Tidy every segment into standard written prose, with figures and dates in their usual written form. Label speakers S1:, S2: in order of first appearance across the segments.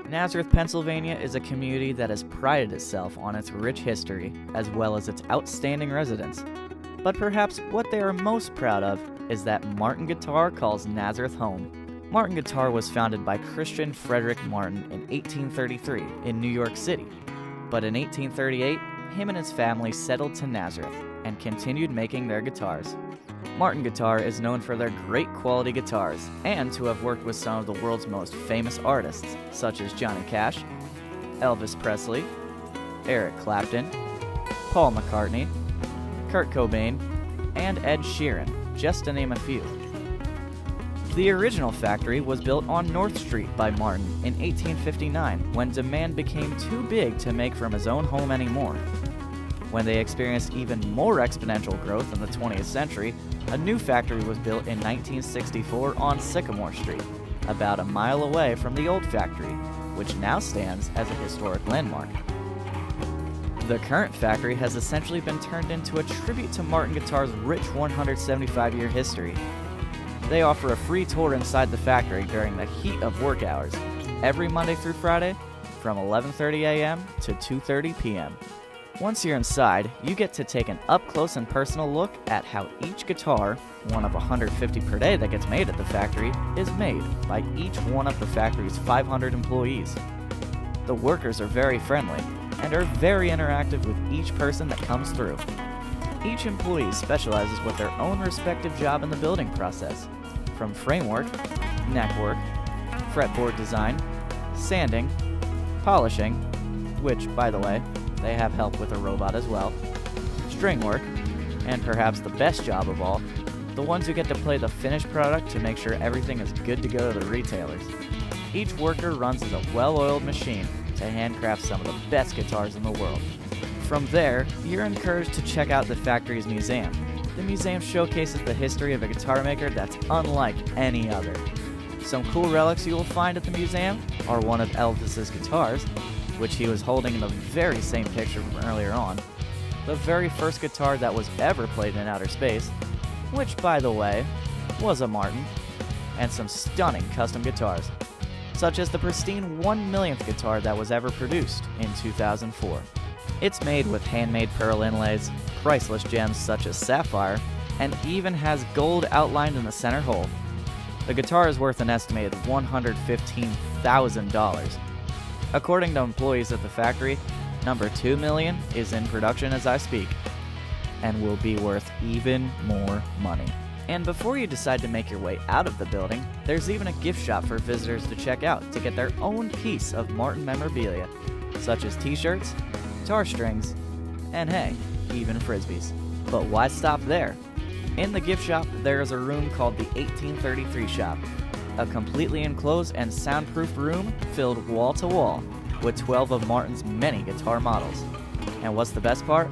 S1: Nazareth, Pennsylvania is a community that has prided itself on its rich history as well as its outstanding residents. But perhaps what they are most proud of is that Martin Guitar calls Nazareth home. Martin Guitar was founded by Christian Frederick Martin in 1833 in New York City. But in 1838, him and his family settled to Nazareth and continued making their guitars. Martin Guitar is known for their great quality guitars and to have worked with some of the world's most famous artists, such as Johnny Cash, Elvis Presley, Eric Clapton, Paul McCartney, Kurt Cobain, and Ed Sheeran, just to name a few. The original factory was built on North Street by Martin in 1859 when demand became too big to make from his own home anymore. When they experienced even more exponential growth in the 20th century, a new factory was built in 1964 on Sycamore Street, about a mile away from the old factory, which now stands as a historic landmark. The current factory has essentially been turned into a tribute to Martin Guitar's rich 175-year history. They offer a free tour inside the factory during the heat of work hours, every Monday through Friday, from 11:30 a.m. to 2:30 p.m. Once you're inside, you get to take an up-close and personal look at how each guitar, one of 150 per day that gets made at the factory, is made by each one of the factory's 500 employees. The workers are very friendly and are very interactive with each person that comes through. Each employee specializes with their own respective job in the building process, from framework, neckwork, fretboard design, sanding, polishing, which, by the way, they have help with a robot as well, string work, and perhaps the best job of all, the ones who get to play the finished product to make sure everything is good to go to the retailers. Each worker runs as a well-oiled machine to handcraft some of the best guitars in the world. From there, you're encouraged to check out the factory's museum. The museum showcases the history of a guitar maker that's unlike any other. Some cool relics you will find at the museum are one of Elvis's guitars, which he was holding in the very same picture from earlier on, the very first guitar that was ever played in outer space, which, by the way, was a Martin, and some stunning custom guitars, such as the pristine 1/1,000th guitar that was ever produced in 2004. It's made with handmade pearl inlays, priceless gems such as sapphire, and even has gold outlined in the center hole. The guitar is worth an estimated $115,000. According to employees at the factory, number 2 million is in production as I speak, and will be worth even more money. And before you decide to make your way out of the building, there's even a gift shop for visitors to check out to get their own piece of Martin memorabilia, such as t-shirts, guitar strings, and hey, even frisbees. But why stop there? In the gift shop, there is a room called the 1833 shop, a completely enclosed and soundproof room filled wall to wall with 12 of Martin's many guitar models. And what's the best part?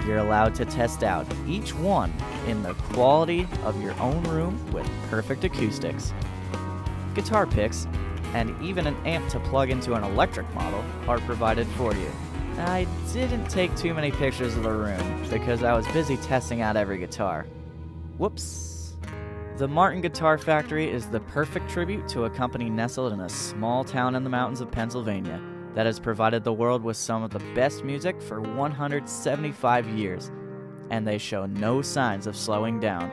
S1: You're allowed to test out each one in the quality of your own room with perfect acoustics. Guitar picks and even an amp to plug into an electric model are provided for you. I didn't take too many pictures of the room because I was busy testing out every guitar. Whoops. The Martin Guitar Factory is the perfect tribute to a company nestled in a small town in the mountains of Pennsylvania that has provided the world with some of the best music for 175 years, and they show no signs of slowing down.